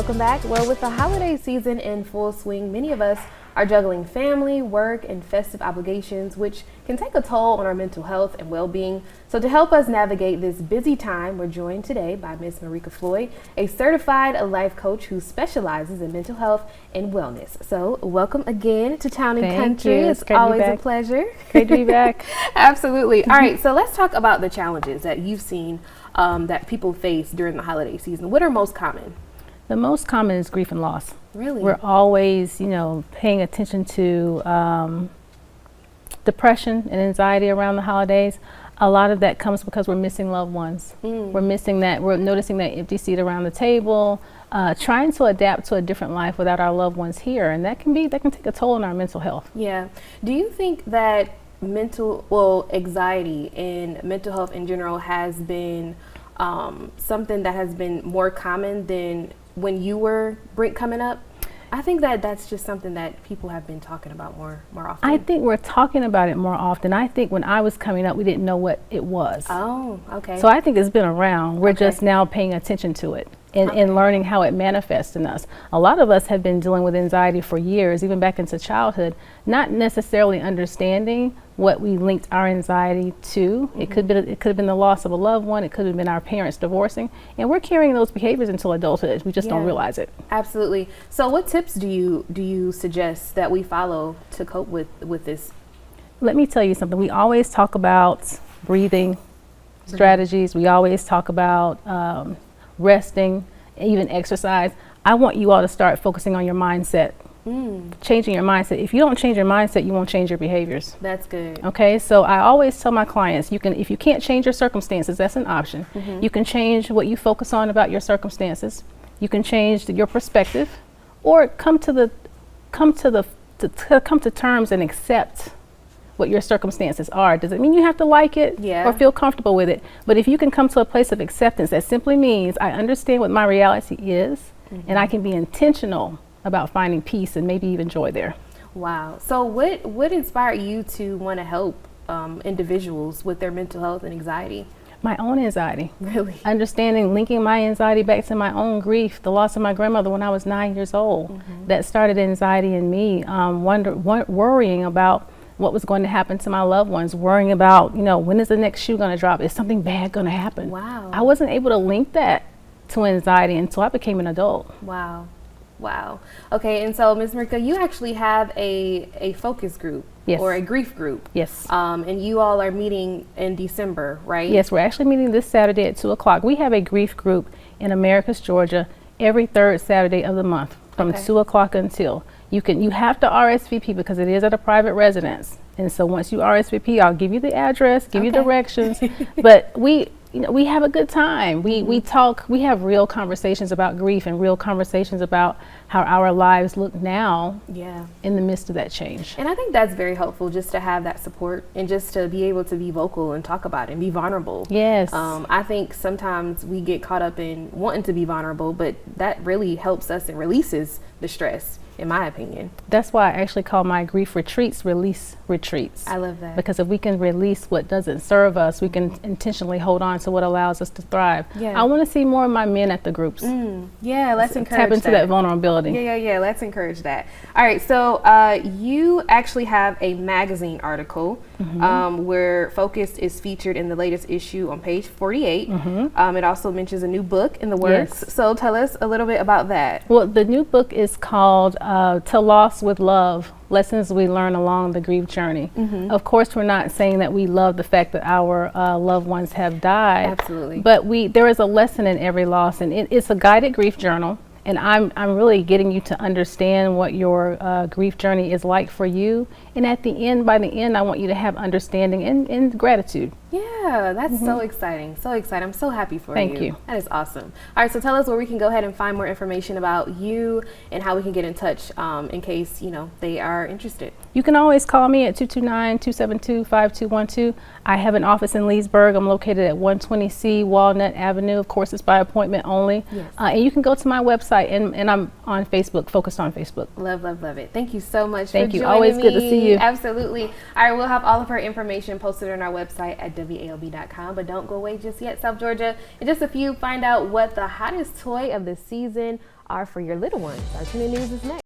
Welcome back. Well, with the holiday season in full swing, many of us are juggling family, work, and festive obligations, which can take a toll on our mental health and well-being. So to help us navigate this busy time, we're joined today by Ms. Marika Floyd, a certified life coach who specializes in mental health and wellness. So welcome again to Town and Country. It's always a pleasure. Great to be back. Absolutely. All right, so let's talk about the challenges that you've seen that people face during the holiday season. What are most common? The most common is grief and loss. Really? We're always, paying attention to depression and anxiety around the holidays. A lot of that comes because we're missing loved ones. We're missing that. We're noticing that empty seat around the table, trying to adapt to a different life without our loved ones here, and that can take a toll on our mental health. Yeah. Do you think that anxiety and mental health in general has been something that has been more common than when you were coming up? I think that that's just something that people have been talking about more often. I think we're talking about it more often. I think when I was coming up, we didn't know what it was. Oh, okay. So I think it's been around. We're just now paying attention to it and learning how it manifests in us. A lot of us have been dealing with anxiety for years, even back into childhood, not necessarily understanding what we linked our anxiety to. It could have been the loss of a loved one. It could have been our parents divorcing, and we're carrying those behaviors until adulthood. We just don't realize it. Absolutely. So, what tips do you suggest that we follow to cope with this? Let me tell you something. We always talk about breathing strategies. We always talk about resting, even exercise. I want you all to start focusing on your mindset. Changing your mindset. If you don't change your mindset, you won't change your behaviors. That's good. Okay, so I always tell my clients, if you can't change your circumstances, that's an option. You can change what you focus on about your circumstances. You can change your perspective, or come to terms and accept what your circumstances are. Does it mean you have to like it or feel comfortable with it? But if you can come to a place of acceptance, that simply means I understand what my reality is, and I can be intentional about finding peace and maybe even joy there. Wow. So what inspired you to want to help individuals with their mental health and anxiety? My own anxiety. Really? Understanding, linking my anxiety back to my own grief, the loss of my grandmother when I was 9 years old. That started anxiety in me, worrying about what was going to happen to my loved ones, worrying about, when is the next shoe going to drop? Is something bad going to happen? Wow. I wasn't able to link that to anxiety until I became an adult. Wow. Wow. Okay, and so Ms. Marika, you actually have a focus group or a grief group. Yes. And you all are meeting in December, right? Yes, we're actually meeting this Saturday at 2 o'clock. We have a grief group in Americus, Georgia, every third Saturday of the month from 2 o'clock until. You have to RSVP because it is at a private residence. And so once you RSVP, I'll give you the address, give you directions. But we have a good time. We talk, we have real conversations about grief and real conversations about how our lives look now in the midst of that change. And I think that's very helpful, just to have that support and just to be able to be vocal and talk about it and be vulnerable. Yes. I think sometimes we get caught up in wanting to be vulnerable, but that really helps us and releases the stress, in my opinion. That's why I actually call my grief retreats release retreats. I love that. Because if we can release what doesn't serve us, we can intentionally hold on to what allows us to thrive. I want to see more of my men at the groups. Yeah, let's encourage tap into that vulnerability. Yeah, let's encourage that. All right, so you actually have a magazine article where F.O.C.U.S.E.D is featured in the latest issue on page 48. It also mentions a new book in the works. So tell us a little bit about that. Well, the new book is called To Loss with Love, Lessons We Learn Along the Grief Journey. Of course, we're not saying that we love the fact that our loved ones have died. Absolutely. But there is a lesson in every loss, and it's a guided grief journal. And I'm really getting you to understand what your grief journey is like for you. And by the end, I want you to have understanding and gratitude. Yeah, that's so exciting. So exciting. I'm so happy for you. Thank you. That is awesome. All right, so tell us where we can go ahead and find more information about you and how we can get in touch in case, they are interested. You can always call me at 229-272-5212. I have an office in Leesburg. I'm located at 120C Walnut Avenue. Of course, it's by appointment only. And you can go to my website, and I'm on Facebook, focused on Facebook. Love it. Thank you so much Thank for you. joining Always me. good to see you. Absolutely. All right, we'll have all of her information posted on our website at WALB.com, but don't go away just yet, South Georgia. In just a few, find out what the hottest toy of the season are for your little ones. Our 10 News is next.